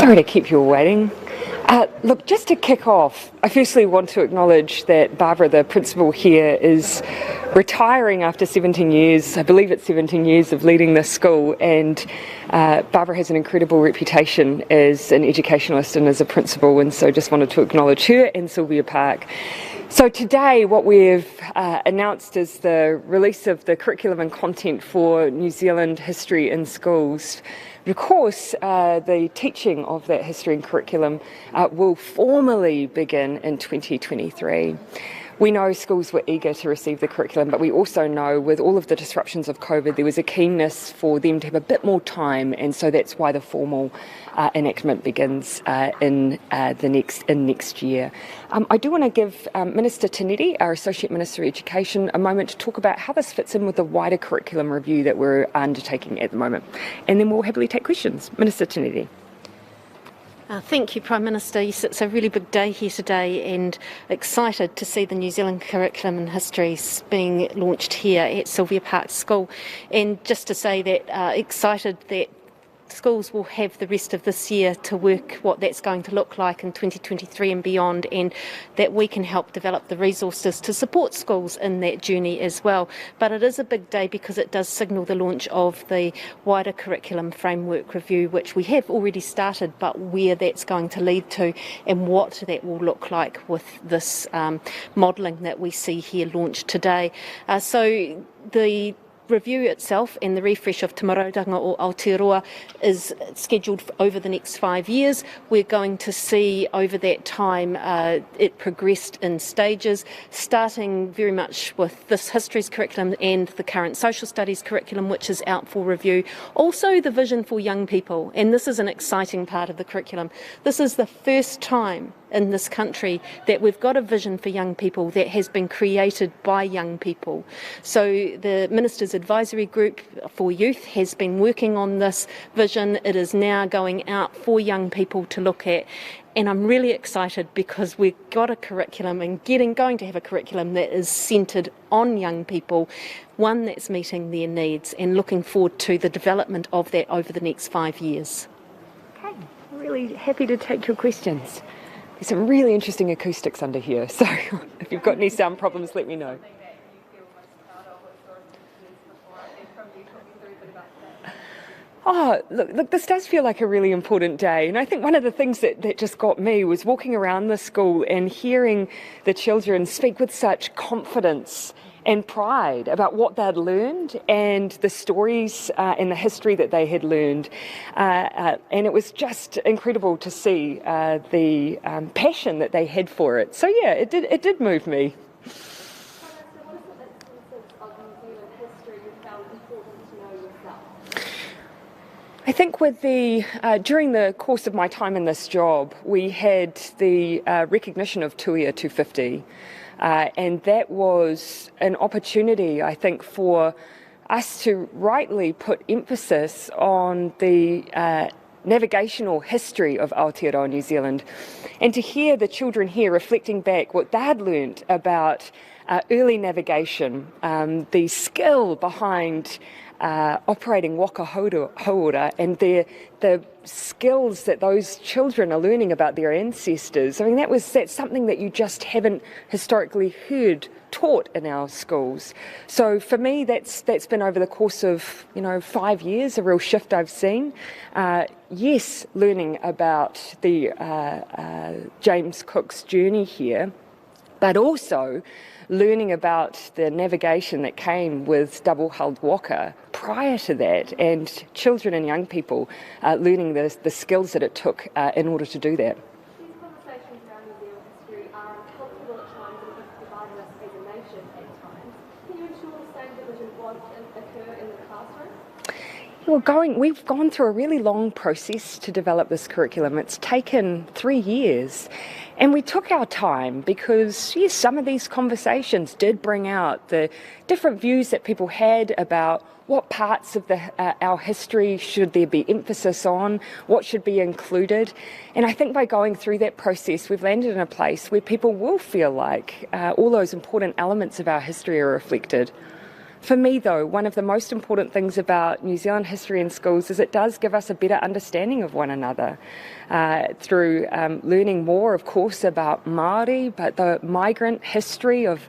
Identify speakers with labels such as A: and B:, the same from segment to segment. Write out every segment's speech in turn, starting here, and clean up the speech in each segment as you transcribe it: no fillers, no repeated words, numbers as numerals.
A: Sorry to keep you waiting. Look, just to kick off, I firstly want to acknowledge that Barbara, the principal here, is retiring after 17 years, I believe it's 17 years of leading this school, and Barbara has an incredible reputation as an educationalist and as a principal, and so just wanted to acknowledge her and Sylvia Park. So today what we've announced is the release of the curriculum and content for New Zealand history in schools. Of course, the teaching of that history and curriculum will formally begin in 2023. We know schools were eager to receive the curriculum, but we also know with all of the disruptions of COVID, there was a keenness for them to have a bit more time, and so that's why the formal enactment begins in next year. I do want to give Minister Tiniti, our Associate Minister of Education, a moment to talk about how this fits in with the wider curriculum review that we're undertaking at the moment, and then we'll happily take questions. Minister Tiniti.
B: Thank you, Prime Minister. Yes, it's a really big day here today and excited to see the New Zealand curriculum and histories being launched here at Sylvia Park School. And just to say that excited that schools will have the rest of this year to work what that's going to look like in 2023 and beyond, and that we can help develop the resources to support schools in that journey as well. But it is a big day because it does signal the launch of the wider curriculum framework review, which we have already started, but where that's going to lead to and what that will look like with this modelling that we see here launched today. So the review itself and the refresh of Te Marautanga or Aotearoa is scheduled over the next 5 years. We're going to see over that time it progressed in stages, starting very much with this histories curriculum and the current social studies curriculum, which is out for review. Also the vision for young people, and this is an exciting part of the curriculum. This is the first time in this country that we've got a vision for young people that has been created by young people. So the Minister's Advisory Group for Youth has been working on this vision. It is now going out for young people to look at. And I'm really excited because we've got a curriculum and going to have a curriculum that is centred on young people, one that's meeting their needs, and looking forward to the development of that over the next 5 years.
A: Okay, really happy to take your questions. There's some really interesting acoustics under here, so if you've got any sound problems, let me know. Oh, look, this does feel like a really important day, and I think one of the things that just got me was walking around the school and hearing the children speak with such confidence and pride about what they'd learned and the stories and the history that they had learned. And it was just incredible to see the passion that they had for it. So yeah, it did move me. I think with during the course of my time in this job, we had the recognition of Tuia 250. And that was an opportunity, I think, for us to rightly put emphasis on the navigational history of Aotearoa New Zealand, and to hear the children here reflecting back what they had learnt about early navigation, the skill behind operating waka hauora, and the skills that those children are learning about their ancestors. I mean, that's something that you just haven't historically heard taught in our schools. So for me, that's been over the course of 5 years a real shift I've seen. Yes, learning about the James Cook's journey here, but also learning about the navigation that came with double-hulled waka prior to that, and children and young people learning the skills that it took in order to do that.
C: These conversations around New Zealand history are uncomfortable at times and have divided us as a nation at times. Can you ensure the same division won't occur in the classroom?
A: We've gone through a really long process to develop this curriculum. It's taken 3 years, and we took our time because, yes, some of these conversations did bring out the different views that people had about what parts of our history should there be emphasis on, what should be included. And I think by going through that process, we've landed in a place where people will feel like all those important elements of our history are reflected. For me, though, one of the most important things about New Zealand history in schools is it does give us a better understanding of one another through learning more, of course, about Māori, but the migrant history of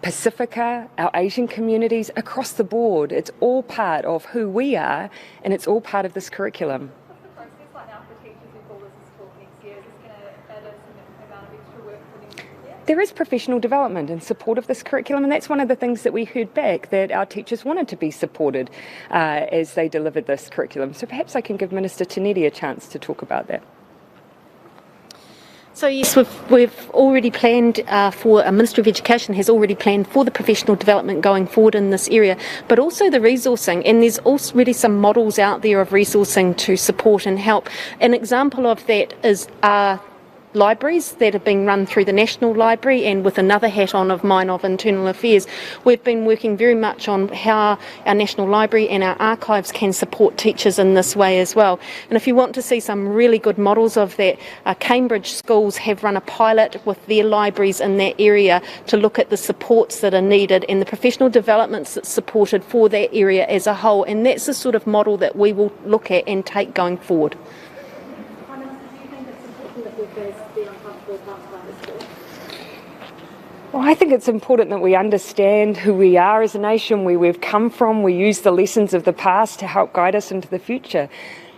A: Pacifica, our Asian communities across the board. It's all part of who we are, and it's all part of this curriculum.
C: What's the process like now for teachers who call this talk next year? Is this going to add a significant amount of extra work for next year?
A: There is professional development in support of this curriculum, and that's one of the things that we heard back, that our teachers wanted to be supported as they delivered this curriculum. So perhaps I can give Minister Tinetti a chance to talk about that.
B: So yes, we've already planned for, Ministry of Education has already planned for the professional development going forward in this area, but also the resourcing, and there's already some models out there of resourcing to support and help. An example of that is libraries that are being run through the National Library, and with another hat on of mine of Internal Affairs, we've been working very much on how our National Library and our archives can support teachers in this way as well. And if you want to see some really good models of that, Cambridge schools have run a pilot with their libraries in that area to look at the supports that are needed and the professional developments that's supported for that area as a whole, and that's the sort of model that we will look at and take going forward.
A: Well, I think it's important that we understand who we are as a nation, where we've come from. We use the lessons of the past to help guide us into the future.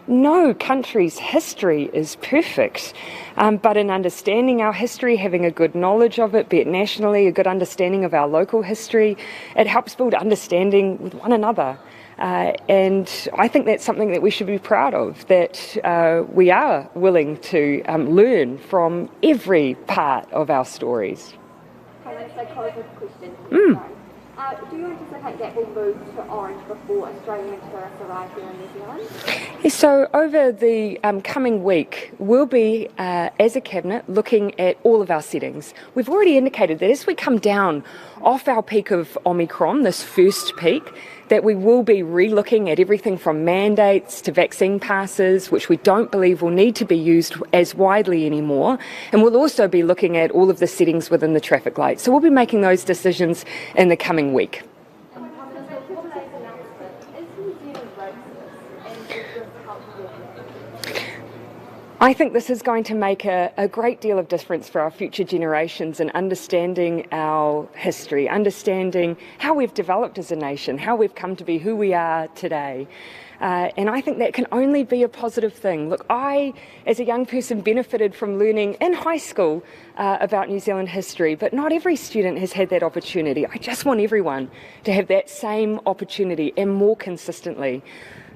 A: No country's history is perfect, but in understanding our history, having a good knowledge of it, be it nationally, a good understanding of our local history, it helps build understanding with one another. And I think that's something that we should be proud of, that we are willing to learn from every part of our stories.
C: Do you anticipate that will move to orange before Australian tourists arrive here in New Zealand?
A: Yes, so over the coming week, we'll be, as a Cabinet, looking at all of our settings. We've already indicated that as we come down off our peak of Omicron, this first peak, that we will be re-looking at everything from mandates to vaccine passes, which we don't believe will need to be used as widely anymore. And we'll also be looking at all of the settings within the traffic light. So we'll be making those decisions in the coming week. I think this is going to make a great deal of difference for our future generations in understanding our history, understanding how we've developed as a nation, how we've come to be who we are today. And I think that can only be a positive thing. Look, I, as a young person, benefited from learning in high school about New Zealand history, but not every student has had that opportunity. I just want everyone to have that same opportunity and more consistently.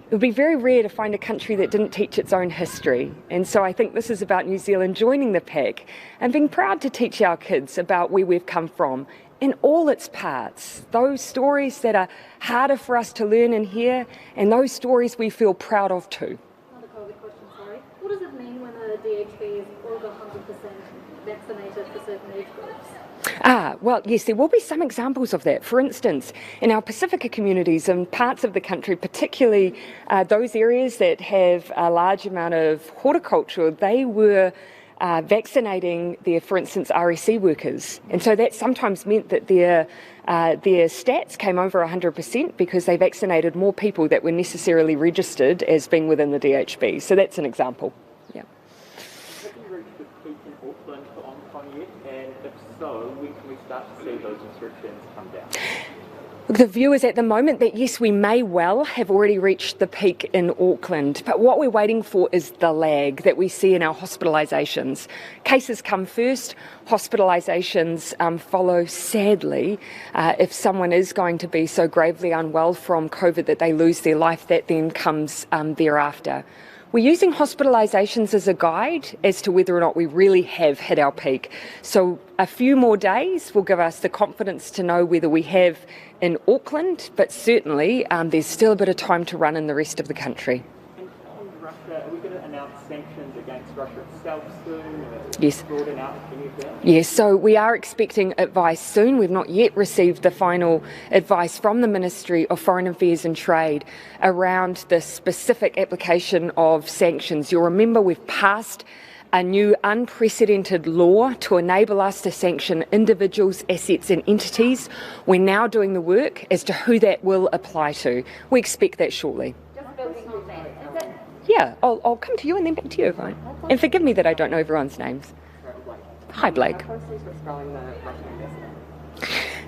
A: It would be very rare to find a country that didn't teach its own history. And so I think this is about New Zealand joining the pack and being proud to teach our kids about where we've come from in all its parts. Those stories that are harder for us to learn and hear, and those stories we feel proud of too.
C: Another COVID question, sorry. What does it mean when a DHB is over 100% vaccinated for certain age groups?
A: Well, yes, there will be some examples of that. For instance, in our Pacifica communities and parts of the country, particularly those areas that have a large amount of horticulture, they were vaccinating their, for instance, RSC workers. And so that sometimes meant that their stats came over 100% because they vaccinated more people that were necessarily registered as being within the DHB. So that's an example. Yeah.
D: Have you reached the peak in Auckland for Omicron yet? And if so, when can we start to see those restrictions come down?
A: Look, the view is at the moment that yes, we may well have already reached the peak in Auckland, but what we're waiting for is the lag that we see in our hospitalisations. Cases come first, hospitalisations follow, sadly. If someone is going to be so gravely unwell from COVID that they lose their life, that then comes thereafter. We're using hospitalisations as a guide as to whether or not we really have hit our peak. So a few more days will give us the confidence to know whether we have in Auckland, but certainly there's still a bit of time to run in the rest of the country.
D: And on Russia, are we going to announce sanctions against Russia itself soon?
A: Yes.
D: Broaden out any of that?
A: Yes, so we are expecting advice soon. We've not yet received the final advice from the Ministry of Foreign Affairs and Trade around the specific application of sanctions. You'll remember we've passed a new unprecedented law to enable us to sanction individuals, assets and entities. We're now doing the work as to who that will apply to. We expect that shortly.
C: Just building on that, is it?
A: Yeah, I'll come to you and then back to you, right? And forgive me that I don't know everyone's names. Hi, Blake.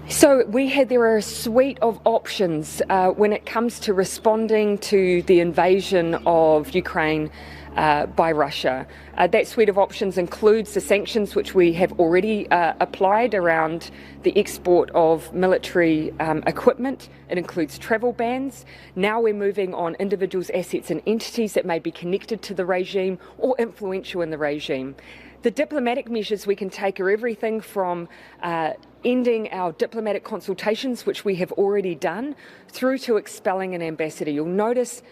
A: So there are a suite of options when it comes to responding to the invasion of Ukraine by Russia. That suite of options includes the sanctions which we have already applied around the export of military equipment. It includes travel bans. Now we're moving on individuals, assets and entities that may be connected to the regime or influential in the regime. The diplomatic measures we can take are everything from ending our diplomatic consultations, which we have already done, through to expelling an ambassador. You'll notice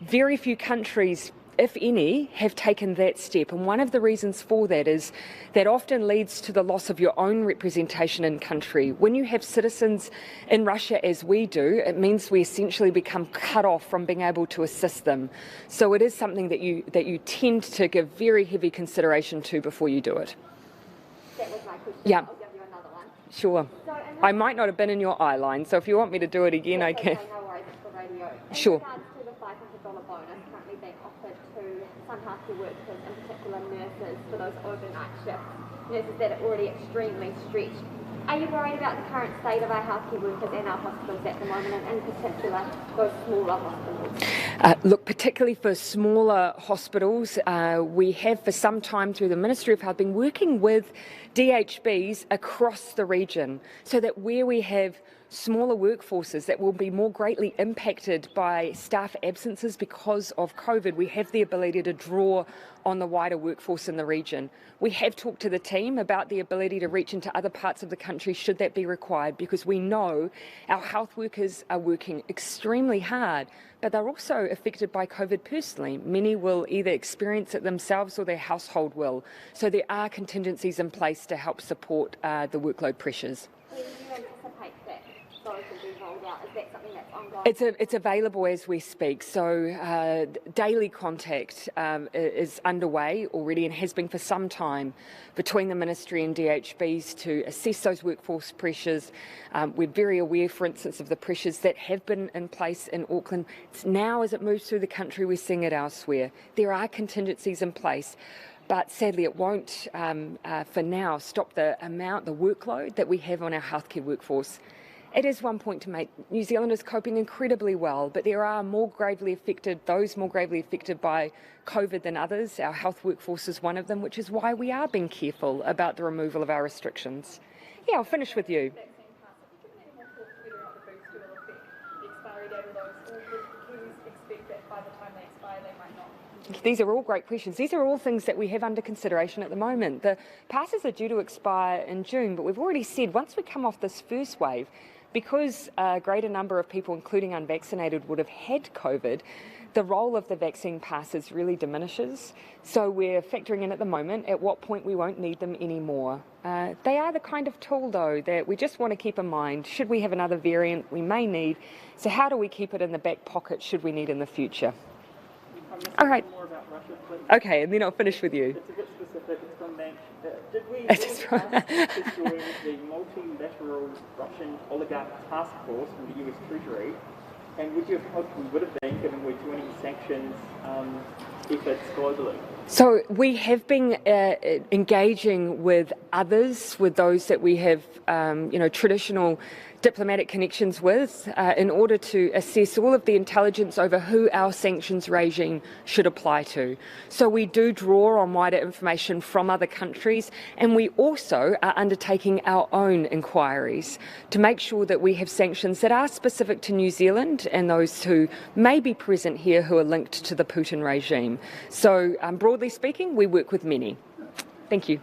A: very few countries, if any, have taken that step. And one of the reasons for that is that often leads to the loss of your own representation in country. When you have citizens in Russia, as we do, it means we essentially become cut off from being able to assist them. So it is something that you tend to give very heavy consideration to before you do it.
C: That was my question.
A: Yeah.
C: I'll give you another one.
A: Sure. I might not have been in your eye line, so if you want me to do it again, I can.
C: Okay, no worries, it's for radio.
A: Sure.
C: In regards to the $500 bonus currently being offered to some healthcare workers, in particular nurses, for those overnight shifts, nurses that are already extremely stretched. Are you worried about the current state of our healthcare workers and our hospitals at the moment, and in particular those smaller hospitals?
A: Look, particularly for smaller hospitals, we have for some time through the Ministry of Health been working with DHBs across the region so that where we have smaller workforces that will be more greatly impacted by staff absences because of COVID, we have the ability to draw on the wider workforce in the region. We have talked to the team about the ability to reach into other parts of the country should that be required, because we know our health workers are working extremely hard, but they're also affected by COVID personally. Many will either experience it themselves or their household will. So there are contingencies in place to help support the workload pressures.
C: When do you anticipate that those will be rolled out? Is that something that's ongoing?
A: It's available as we speak. So daily contact is underway already and has been for some time between the Ministry and DHBs to assess those workforce pressures. We're very aware, for instance, of the pressures that have been in place in Auckland. It's now, as it moves through the country, we're seeing it elsewhere. There are contingencies in place. But sadly, it won't, for now, stop the workload that we have on our healthcare workforce. It is one point to make. New Zealand is coping incredibly well, but there are those more gravely affected by COVID than others. Our health workforce is one of them, which is why we are being careful about the removal of our restrictions. Yeah, I'll finish with you. These are all great questions. These are all things that we have under consideration at the moment. The passes are due to expire in June, but we've already said once we come off this first wave, because a greater number of people, including unvaccinated, would have had COVID, the role of the vaccine passes really diminishes. So we're factoring in at the moment at what point we won't need them anymore. They are the kind of tool, though, that we just want to keep in mind. Should we have another variant we may need? So how do we keep it in the back pocket should we need in the future? All right.
D: More about Russia, please.
A: Okay, and then I'll finish with you.
D: It's a bit specific. It's from Manch. Did we
A: It's
D: ask to join the multilateral Russian oligarch task force from the US Treasury? And would you have hoped we would have been, given we're joining sanctions efforts globally? So
A: we have been engaging with others, with those that we have, traditional diplomatic connections with, in order to assess all of the intelligence over who our sanctions regime should apply to. So we do draw on wider information from other countries, and we also are undertaking our own inquiries to make sure that we have sanctions that are specific to New Zealand and those who may be present here who are linked to the Putin regime. So broadly speaking, we work with many. Thank you.